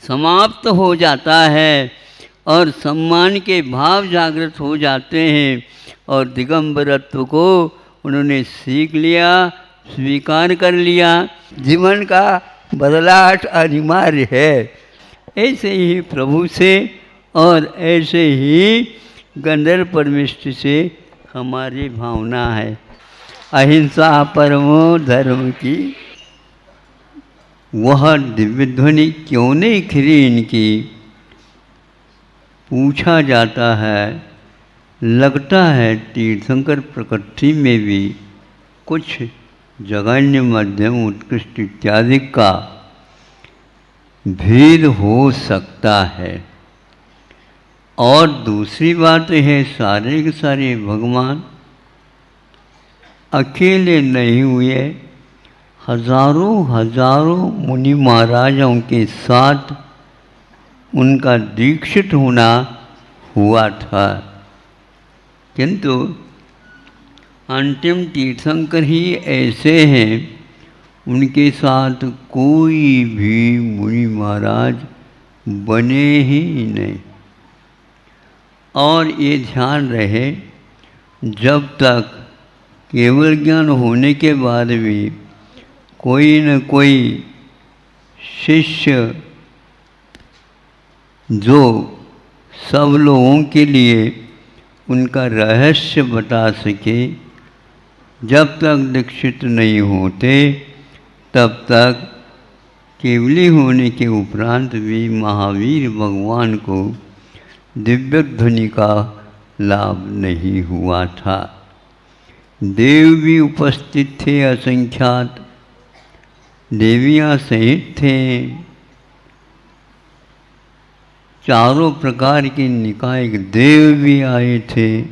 Speaker 2: समाप्त हो जाता है और सम्मान के भाव जागृत हो जाते हैं और दिगंबरत्व को उन्होंने सीख लिया, स्वीकार कर लिया। जीवन का बदलाहट अनिवार्य है। ऐसे ही प्रभु से और ऐसे ही गंधर्व परमेष्टि से हमारी भावना है। अहिंसा परमो धर्म की वह दिव्य ध्वनि क्यों नहीं खिली इनकी, पूछा जाता है। लगता है तीर्थंकर प्रकृति में भी कुछ जघन्य मध्यम उत्कृष्ट इत्यादि का भेद हो सकता है। और दूसरी बात है, सारे के सारे भगवान अकेले नहीं हुए, हजारों हजारों मुनि महाराजों के साथ उनका दीक्षित होना हुआ था। किंतु अंतिम तीर्थंकर ही ऐसे हैं, उनके साथ कोई भी मुनि महाराज बने ही नहीं। और ये ध्यान रहे, जब तक केवल ज्ञान होने के बाद भी कोई न कोई शिष्य जो सब लोगों के लिए उनका रहस्य बता सके, जब तक दीक्षित नहीं होते तब तक केवली होने के उपरांत भी महावीर भगवान को दिव्य ध्वनि का लाभ नहीं हुआ था। देव भी उपस्थित थे असंख्यात, देवियां सहित थे, चारों प्रकार के निकाय देव भी आए थे,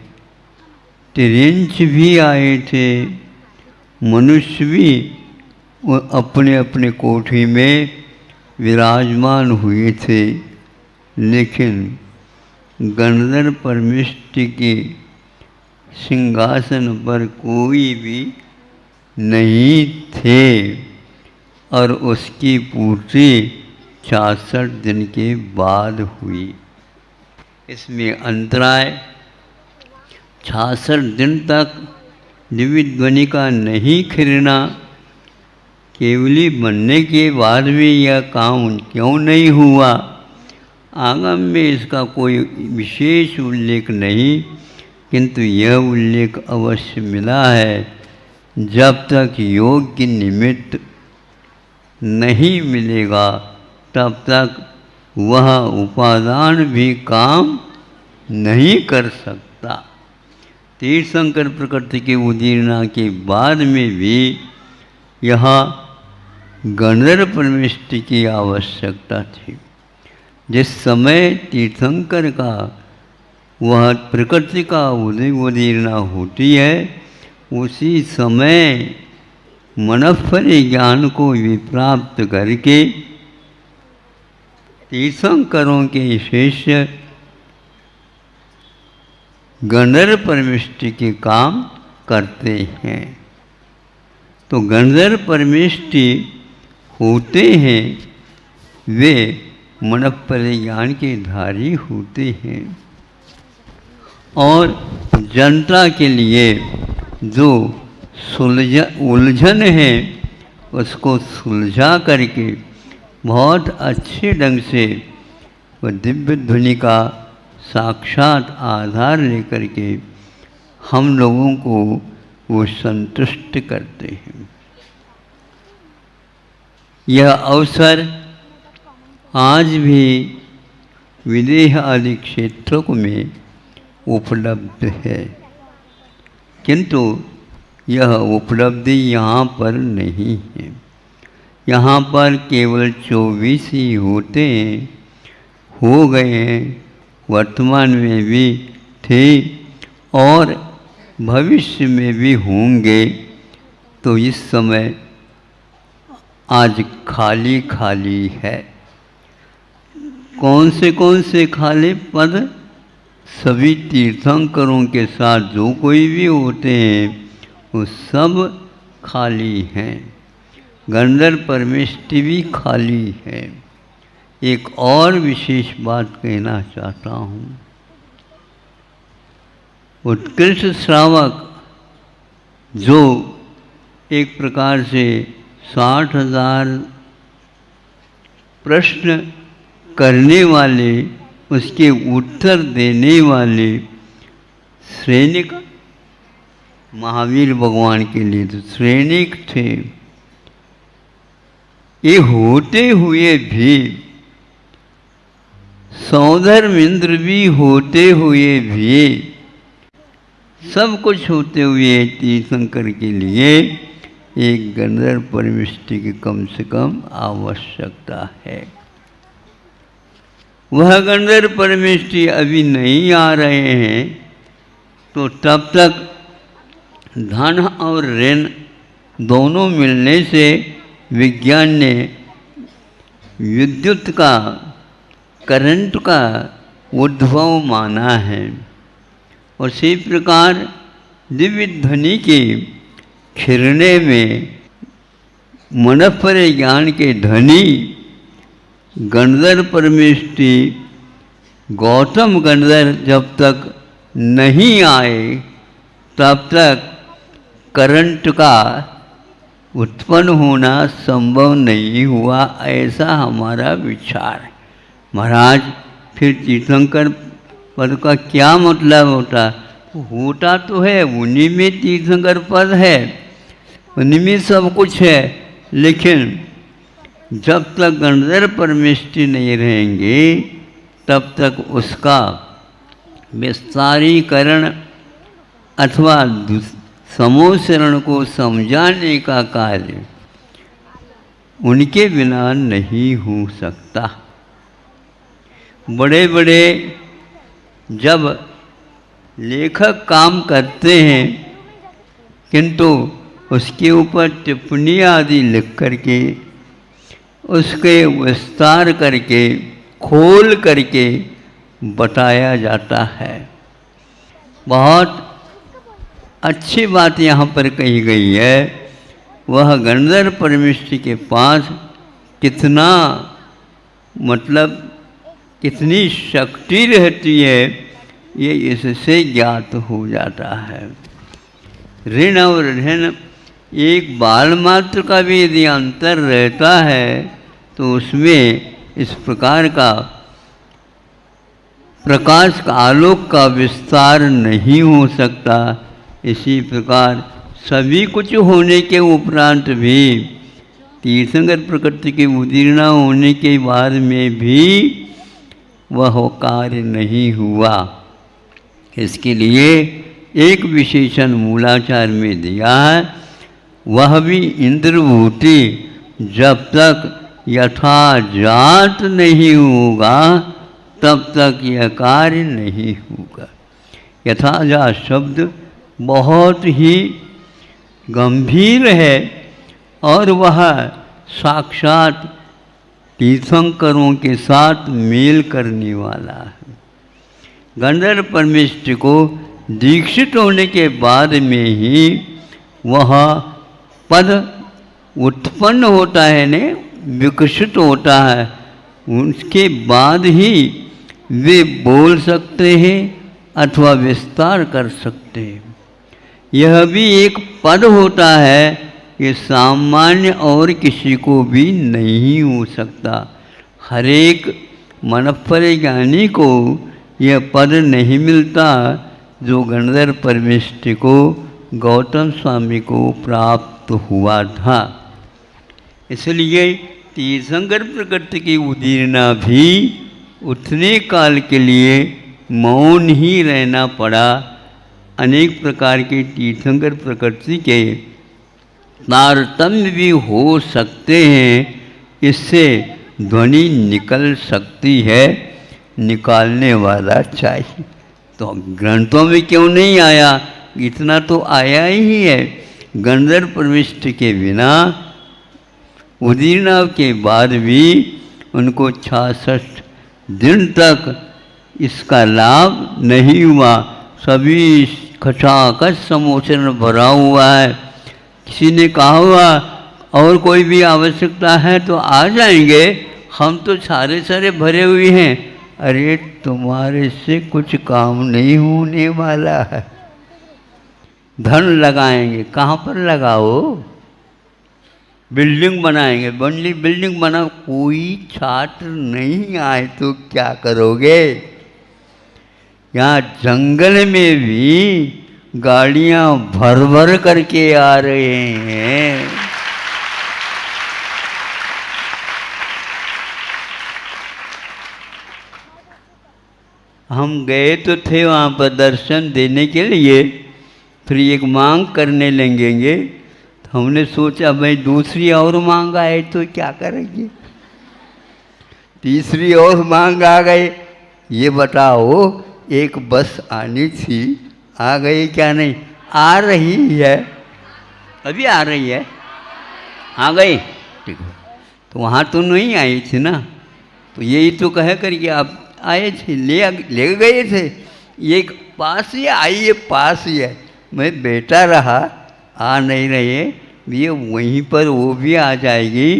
Speaker 2: तिर्यंच भी आए थे, मनुष्य भी अपने अपने कोठी में विराजमान हुए थे। लेकिन गणधर परमेष्टि के सिंहासन पर कोई भी नहीं थे और उसकी पूर्ति 66 दिन के बाद हुई। इसमें अंतराय 66 दिन तक दिव्य ध्वनि का नहीं खिरना, केवली बनने के बाद भी यह काम क्यों नहीं हुआ, आगम में इसका कोई विशेष उल्लेख नहीं, किंतु यह उल्लेख अवश्य मिला है। जब तक योग्य निमित्त नहीं मिलेगा तब तक वह उपादान भी काम नहीं कर सकता। तीर्थंकर प्रकृति के उदीरना के बाद में भी यहाँ गणधर परमेष्टि की आवश्यकता थी। जिस समय तीर्थंकर का वह प्रकृति का उदीरना होती है, उसी समय मनफली ज्ञान को विप्राप्त करके तीर्थंकरों के शिष्य गणधर परमेष्टि के काम करते हैं। तो गणधर परमेष्टि होते हैं वे मनफली ज्ञान के धारी होते हैं और जनता के लिए जो उलझन है उसको सुलझा करके बहुत अच्छे ढंग से वह दिव्य ध्वनि का साक्षात आधार लेकर के हम लोगों को वो संतुष्ट करते हैं। यह अवसर आज भी विदेह आदि क्षेत्रों में उपलब्ध है, किंतु यह उपलब्धि यहाँ पर नहीं है। यहाँ पर केवल 24 ही होते हैं, हो गए हैं, वर्तमान में भी थे और भविष्य में भी होंगे। तो इस समय आज खाली खाली है। कौन से खाली पद? सभी तीर्थंकरों के साथ जो कोई भी होते हैं वो सब खाली हैं। गणधर परमेष्टि भी खाली है। एक और विशेष बात कहना चाहता हूँ। उत्कृष्ट श्रावक जो एक प्रकार से 60,000 प्रश्न करने वाले, उसके उत्तर देने वाले सैनिक महावीर भगवान के लिए तो सैनिक थे। ये होते हुए भी, सौधर्म इंद्र भी होते हुए भी, सब कुछ होते हुए तीर्थंकर के लिए एक गणधर परमेष्टि की कम से कम आवश्यकता है। वह गणधर परमेष्टि अभी नहीं आ रहे हैं तो तब तक धन और ऋण दोनों मिलने से विज्ञान ने विद्युत का, करंट का उद्भव माना है। और इसी प्रकार दिव्य ध्वनि के खिरने में मनफर ज्ञान के धनी गणधर परमेष्टि गौतम गणधर जब तक नहीं आए तब तक करंट का उत्पन्न होना संभव नहीं हुआ, ऐसा हमारा विचार है। महाराज फिर तीर्थंकर पद का क्या मतलब होता? होता तो है, उन्हीं में तीर्थंकर पद है, उन्हीं में सब कुछ है, लेकिन जब तक गणधर परमेष्टि नहीं रहेंगे तब तक उसका विस्तारीकरण अथवा समोसरण को समझाने का कार्य उनके बिना नहीं हो सकता। बड़े बड़े जब लेखक काम करते हैं किंतु उसके ऊपर टिप्पणी आदि लिख करके उसके विस्तार करके खोल करके बताया जाता है। बहुत अच्छी बात यहाँ पर कही गई है। वह गंधर्व परमेष्टि के पास कितना मतलब कितनी शक्ति रहती है ये इससे ज्ञात हो जाता है। ऋण और ऋण एक बाल मात्र का भी यदि अंतर रहता है तो उसमें इस प्रकार का प्रकाश का आलोक का विस्तार नहीं हो सकता। इसी प्रकार सभी कुछ होने के उपरांत भी तीर्थंकर प्रकृति के उदीर्ण होने के बाद में भी वह कार्य नहीं हुआ। इसके लिए एक विशेषण मूलाचार में दिया है, वह भी इंद्रभूति जब तक यथाजात नहीं होगा तब तक यह कार्य नहीं होगा। यथाजात शब्द बहुत ही गंभीर है और वह साक्षात तीर्थंकरों के साथ मेल करने वाला है। गंधर्व परमेष्टि को दीक्षित होने के बाद में ही वह पद उत्पन्न होता है ने विकसित होता है। उसके बाद ही वे बोल सकते हैं अथवा विस्तार कर सकते हैं। यह भी एक पद होता है, ये सामान्य और किसी को भी नहीं हो सकता। हर एक मनफल ज्ञानी को यह पद नहीं मिलता जो गंधर्व परमेष्टि को गौतम स्वामी को प्राप्त हुआ था। इसलिए तीर्थंकर प्रकृति की उदीर्णा भी उतने काल के लिए मौन ही रहना पड़ा। अनेक प्रकार के तीर्थंकर प्रकृति के तारतम्य भी हो सकते हैं, इससे ध्वनि निकल सकती है, निकालने वाला चाहिए। तो ग्रंथों में क्यों नहीं आया? इतना तो आया ही है। गंधर्व परमेष्टि के बिना उदीर्णा के बाद भी उनको 66 दिन तक इसका लाभ नहीं हुआ। सभी खचाखच समोचन भरा हुआ है। किसी ने कहा हुआ और कोई भी आवश्यकता है तो आ जाएंगे, हम तो सारे सारे भरे हुए हैं। अरे तुम्हारे से कुछ काम नहीं होने वाला है। धन लगाएंगे, कहाँ पर लगाओ? बिल्डिंग बनाएंगे, बिल्डिंग बनाओ, कोई छात्र नहीं आए तो क्या करोगे? यहाँ जंगल में भी गाड़ियाँ भर भर करके आ रहे हैं। हम गए तो थे वहाँ पर दर्शन देने के लिए, फिर एक मांग करने लगेंगे। तो हमने सोचा भाई दूसरी और मांग आए तो क्या करेंगे? तीसरी और मांग आ गई। ये बताओ एक बस आनी थी, आ गई क्या नहीं? आ रही है, अभी आ रही है, आ गई, ठीक है। तो वहाँ तो नहीं आई थी ना, तो यही तो कह करके आप आए थे, ले गए थे। ये पास ही आई है, पास ही है। मैं बेटा रहा, आ नहीं रही है, ये वहीं पर वो भी आ जाएगी।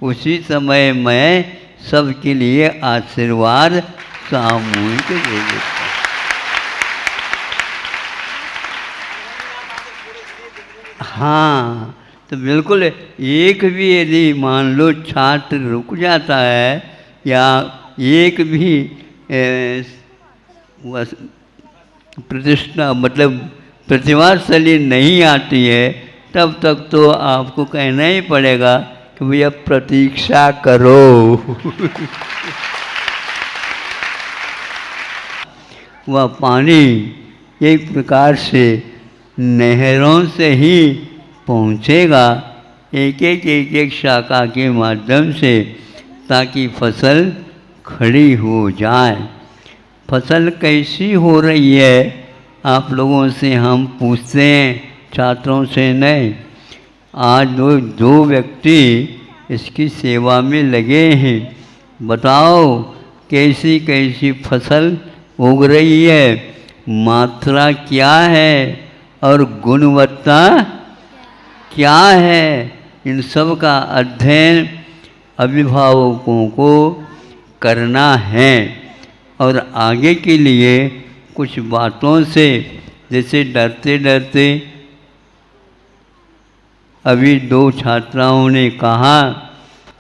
Speaker 2: उसी समय मैं सबके लिए आशीर्वाद सामूहिक दे देता। हाँ, तो बिल्कुल एक भी यदि मान लो छात्र रुक जाता है या एक भी प्रतिष्ठा मतलब प्रतिभाशाली नहीं आती है, तब तक तो आपको कहना ही पड़ेगा कि भैया प्रतीक्षा करो। वह पानी एक प्रकार से नहरों से ही पहुँचेगा, एक एक शाखा के माध्यम से, ताकि फसल खड़ी हो जाए। फसल कैसी हो रही है आप लोगों से हम पूछते हैं, छात्रों से नहीं। आज दो व्यक्ति इसकी सेवा में लगे हैं। बताओ कैसी कैसी फसल उग रही है, मात्रा क्या है और गुणवत्ता क्या है। इन सब का अध्ययन अभिभावकों को करना है और आगे के लिए कुछ बातों से, जैसे डरते डरते अभी 2 छात्राओं ने कहा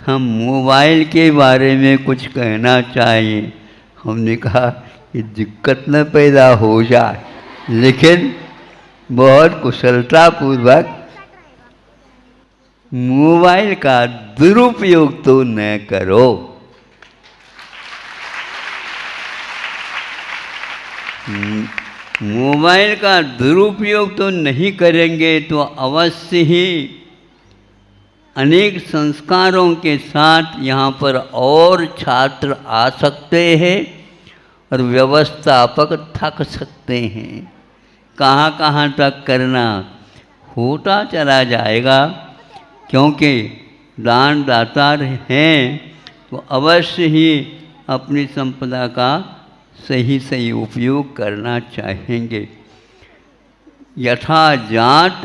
Speaker 2: हम मोबाइल के बारे में कुछ कहना चाहिए। हमने कहा कि दिक्कत न पैदा हो जाए, लेकिन बहुत कुशलतापूर्वक मोबाइल का दुरुपयोग तो न करो। मोबाइल का दुरुपयोग तो नहीं करेंगे तो अवश्य ही अनेक संस्कारों के साथ यहाँ पर और छात्र आ सकते हैं और व्यवस्थापक थक सकते हैं। कहाँ कहाँ तक करना होता चला जाएगा, क्योंकि दान दाता हैं तो अवश्य ही अपनी संपदा का सही उपयोग करना चाहेंगे। यथा जात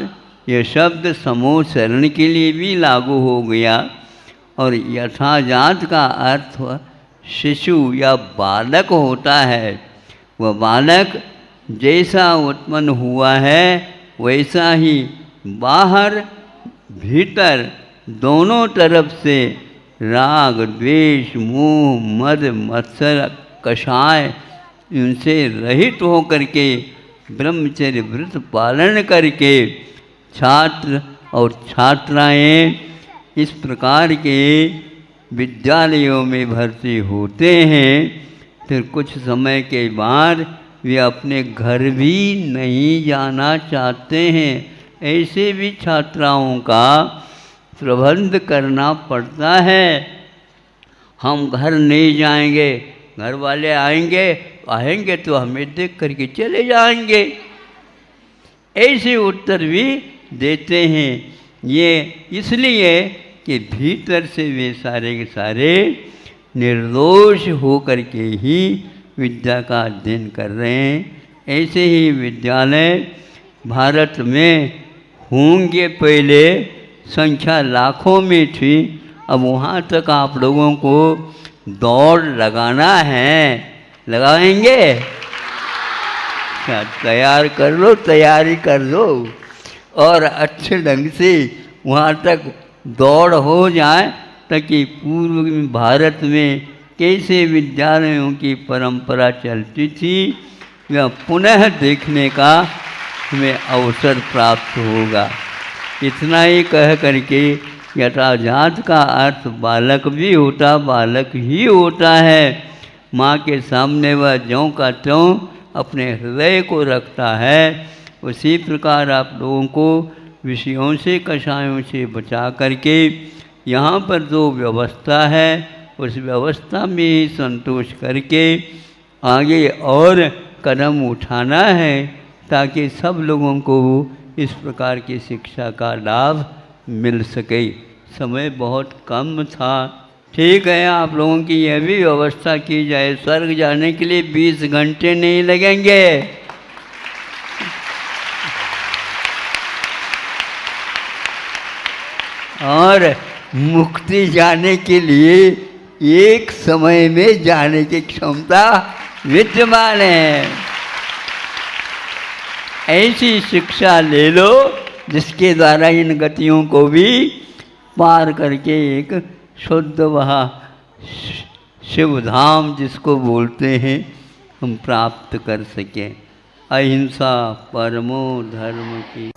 Speaker 2: यह शब्द समूह शरण के लिए भी लागू हो गया और यथा जात का अर्थ शिशु या बालक होता है। वह बालक जैसा उत्पन्न हुआ है वैसा ही बाहर भीतर दोनों तरफ से राग द्वेष मोह मद मत्सर कषाय इनसे रहित होकर के ब्रह्मचर्य व्रत पालन करके छात्र और छात्राएं इस प्रकार के विद्यालयों में भर्ती होते हैं। फिर कुछ समय के बाद वे अपने घर भी नहीं जाना चाहते हैं। ऐसे भी छात्राओं का प्रबंध करना पड़ता है। हम घर नहीं जाएंगे, घर वाले आएंगे तो हमें देख करके चले जाएंगे, ऐसे उत्तर भी देते हैं। ये इसलिए कि भीतर से वे सारे के सारे निर्दोष हो करके ही विद्या का अध्ययन कर रहे हैं। ऐसे ही विद्यालय भारत में होंगे, पहले संख्या लाखों में थी, अब वहाँ तक आप लोगों को दौड़ लगाना है। लगाएंगे क्या? तैयारी कर लो और अच्छे ढंग से वहाँ तक दौड़ हो जाए, ताकि पूर्व भारत में कैसे विद्यालयों की परंपरा चलती थी वह पुनः देखने का हमें अवसर प्राप्त होगा। इतना ही कह करके यथाजात का अर्थ बालक भी होता, बालक ही होता है। माँ के सामने वह ज्यों का त्यों अपने हृदय को रखता है। उसी प्रकार आप लोगों को विषयों से कषायों से बचा करके यहाँ पर जो व्यवस्था है उस व्यवस्था में ही संतोष करके आगे और कदम उठाना है, ताकि सब लोगों को इस प्रकार की शिक्षा का लाभ मिल सके। समय बहुत कम था, ठीक है, आप लोगों की यह भी व्यवस्था की जाए। स्वर्ग जाने के लिए 20 घंटे नहीं लगेंगे। और मुक्ति जाने के लिए एक समय में जाने की क्षमता विद्यमान है। ऐसी शिक्षा ले लो जिसके द्वारा इन गतियों को भी पार करके एक शुद्ध वहाँ शिव धाम जिसको बोलते हैं हम प्राप्त कर सकें। अहिंसा परमो धर्म की।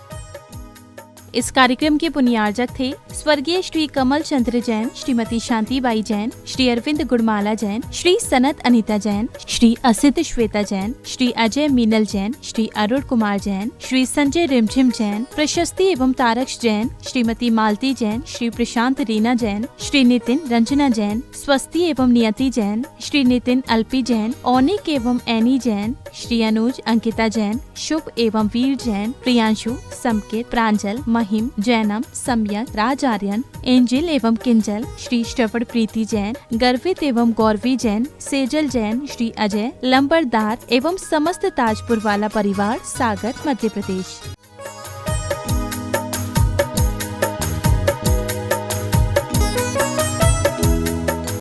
Speaker 1: इस कार्यक्रम के पुण्यार्जक थे स्वर्गीय श्री कमल चंद्र जैन, श्रीमती शांति बाई जैन, श्री अरविंद गुड़माला जैन, श्री सनत अनीता जैन, श्री असित श्वेता जैन, श्री अजय मीनल जैन, श्री अरुण कुमार जैन, श्री संजय रिमझिम जैन, प्रशस्ति एवं तारक्ष जैन, श्रीमती मालती जैन, श्री प्रशांत रीना जैन, श्री नितिन रंजना जैन, स्वस्ति एवं नियति जैन, श्री नितिन अल्पी जैन, औनिक एवं एनी जैन, श्री अनुज अंकिता जैन, शुभ एवं वीर जैन, प्रियांशु, समकित, प्रांजल, महिम, जैनम, सम्यक, राज आर्यन, एंजिल एवं किंजल, श्री श्रवण प्रीति जैन, गर्वित एवं गौरवी जैन, सेजल जैन, श्री अजय, लंबरदार एवं समस्त ताजपुर वाला परिवार, सागर, मध्य प्रदेश।